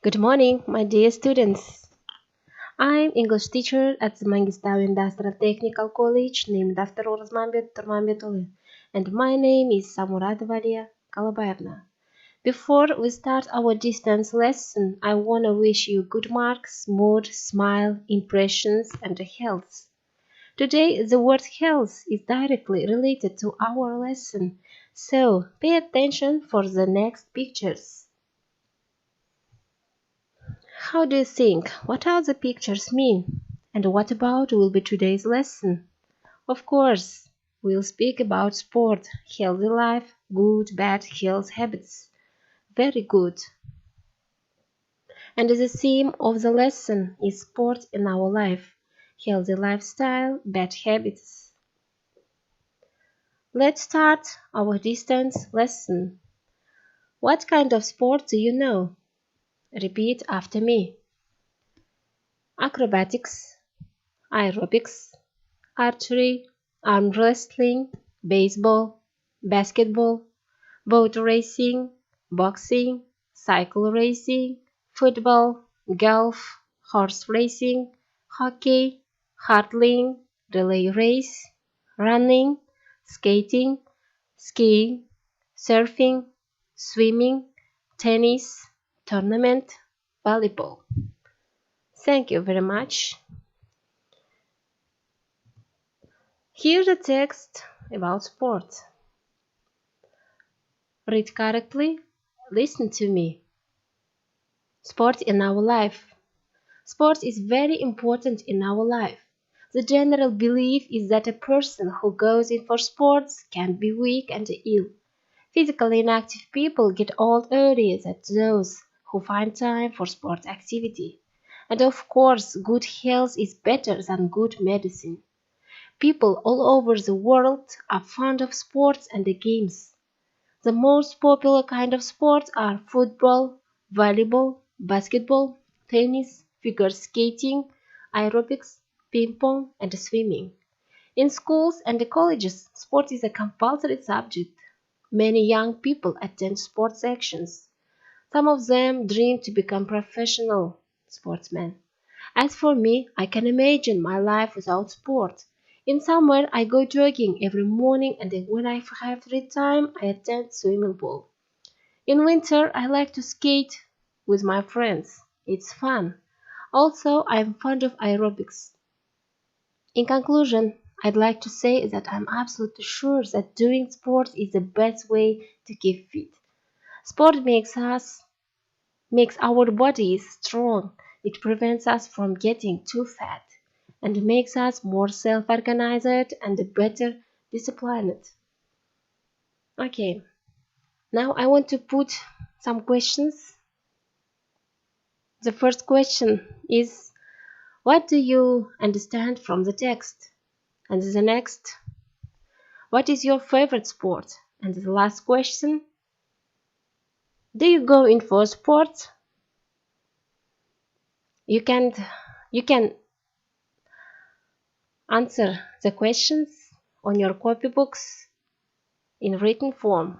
Good morning, my dear students. I'm English teacher at the Mangistau Industrial Technical College named after Orazmanbet Turmanbetulu, and my name is Samuradova Alия Қалабайқызының. Before we start our distance lesson, I want to wish you good marks, mood, smile, impressions, and health. Today, the word health is directly related to our lesson, so pay attention for the next pictures. How do you think? What are the pictures mean? And what about will be today's lesson? Of course, we'll speak about sport, healthy life, good, bad health habits. Very good. And the theme of the lesson is sport in our life, healthy lifestyle, bad habits. Let's start our distance lesson. What kind of sport do you know? Repeat after me. Acrobatics, aerobics, archery, arm wrestling, baseball, basketball, boat racing, boxing, cycle racing, football, golf, horse racing, hockey, hurdling, relay race, running, skating, skiing, surfing, swimming, tennis, tournament, volleyball. Thank you very much. Here's the text about sport. Read correctly, listen to me. Sport in our life. Sport is very important in our life. The general belief is that a person who goes in for sports can be weak and ill. Physically inactive people get old earlier than those who find time for sport activity. And of course, good health is better than good medicine. People all over the world are fond of sports and games. The most popular kind of sports are football, volleyball, basketball, tennis, figure skating, aerobics, ping pong, and swimming. In schools and colleges, sport is a compulsory subject. Many young people attend sports sections. Some of them dream to become professional sportsmen. As for me, I can imagine my life without sport. In summer, I go jogging every morning, and when I have free time, I attend swimming pool. In winter, I like to skate with my friends. It's fun. Also, I am fond of aerobics. In conclusion, I'd like to say that I'm absolutely sure that doing sports is the best way to keep fit. Sport makes our bodies strong. It prevents us from getting too fat and makes us more self-organized and better disciplined. Okay, now I want to put some questions. The first question is, what do you understand from the text? And the next, what is your favorite sport? And the last question, do you go in for sports? You can answer the questions on your copybooks in written form.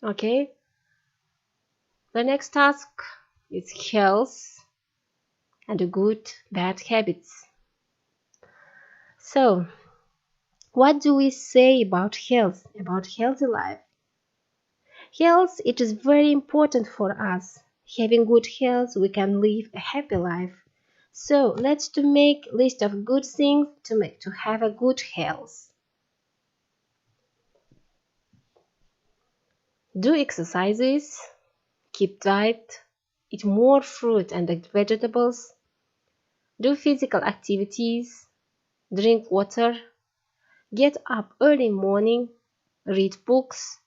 Okay? The next task is health and good, bad habits. So, what do we say about health, about healthy life? Health, it is very important for us. Having good health, we can live a happy life. So, let's to make a list of good things to have a good health. Do exercises, keep diet, eat more fruit and vegetables, do physical activities, drink water, get up early morning, read books,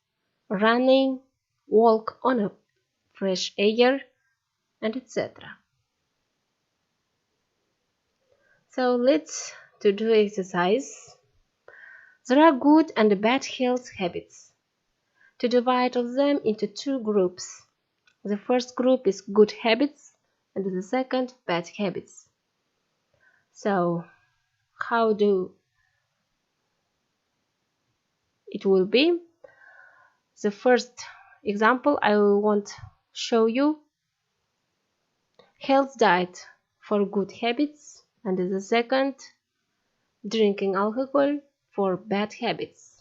running, walk on a fresh air, and etc. So let's to do exercise. There are good and bad health habits. To divide of them into two groups. The first group is good habits and the second bad habits. So how do it will be? The first example I want to show you health diet for good habits, and the second, drinking alcohol for bad habits.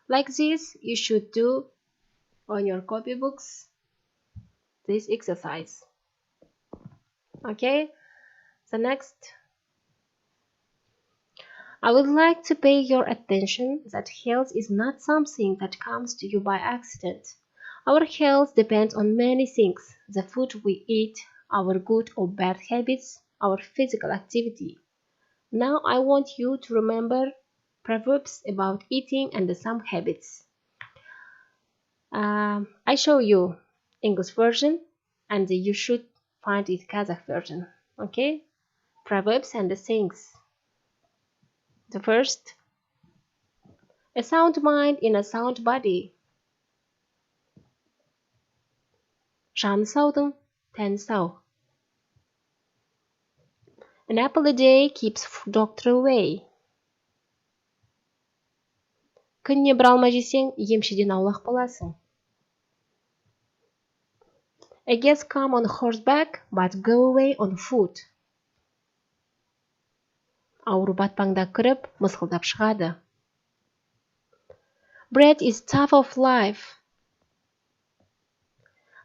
Like this, you should do on your copybooks this exercise. Okay, the next. I would like to pay your attention that health is not something that comes to you by accident. Our health depends on many things: the food we eat, our good or bad habits, our physical activity. Now I want you to remember proverbs about eating and some habits. I show you English version and you should find it Kazakh version. Okay? Proverbs and the sayings. The first, a sound mind in a sound body. Жаны саудың тәні сау. An apple a day keeps doctor away. Күніне бір алма жесең, емшіден аулақ боласың. A guest come on horseback, but go away on foot. Ауру батпаңда кіріп, мысқылдап шығады. Bread is tough of life.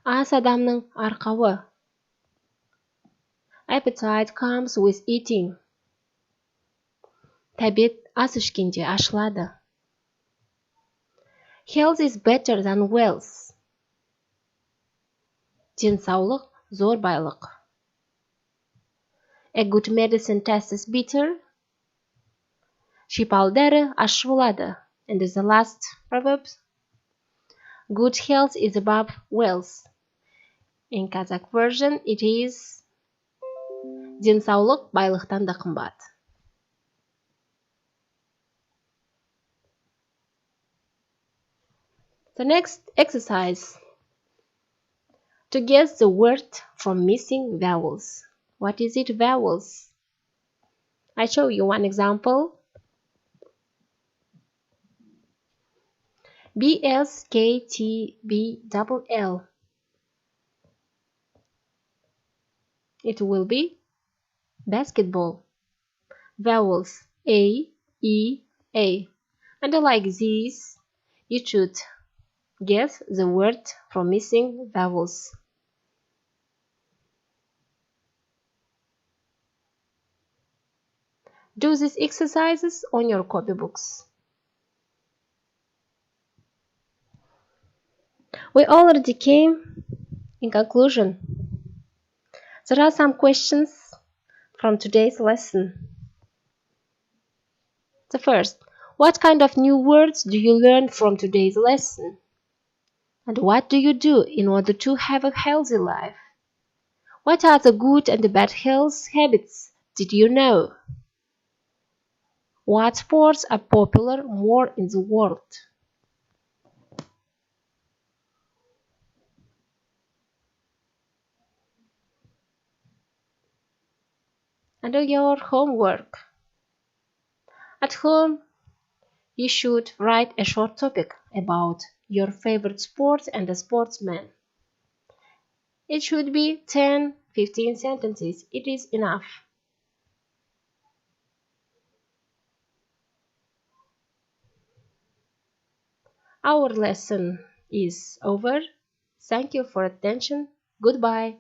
Ас адамның арқауы. Appetite comes with eating. Тәбет ас ішкенде ашылады. Health is better than wealth. Денсаулық зор байлық. A good medicine tastes bitter. Шипалы дәрі ащы болады. And the last proverb, good health is above wealth. In Kazakh version, it is денсаулық байлықтан да қымбат. The next exercise. To guess the word from missing vowels. What is it, vowels? I show you one example. BSKTBLL. It will be basketball. Vowels A, E, A. And like these, you should guess the word from missing vowels. Do these exercises on your copybooks. We already came in conclusion. There are some questions from today's lesson. The first, what kind of new words do you learn from today's lesson? And what do you do in order to have a healthy life? What are the good and the bad health habits? Did you know? What sports are popular more in the world? And do your homework. At home, you should write a short topic about your favorite sport and the sportsman. It should be 10-15 sentences. It is enough. Our lesson is over. Thank you for attention. Goodbye.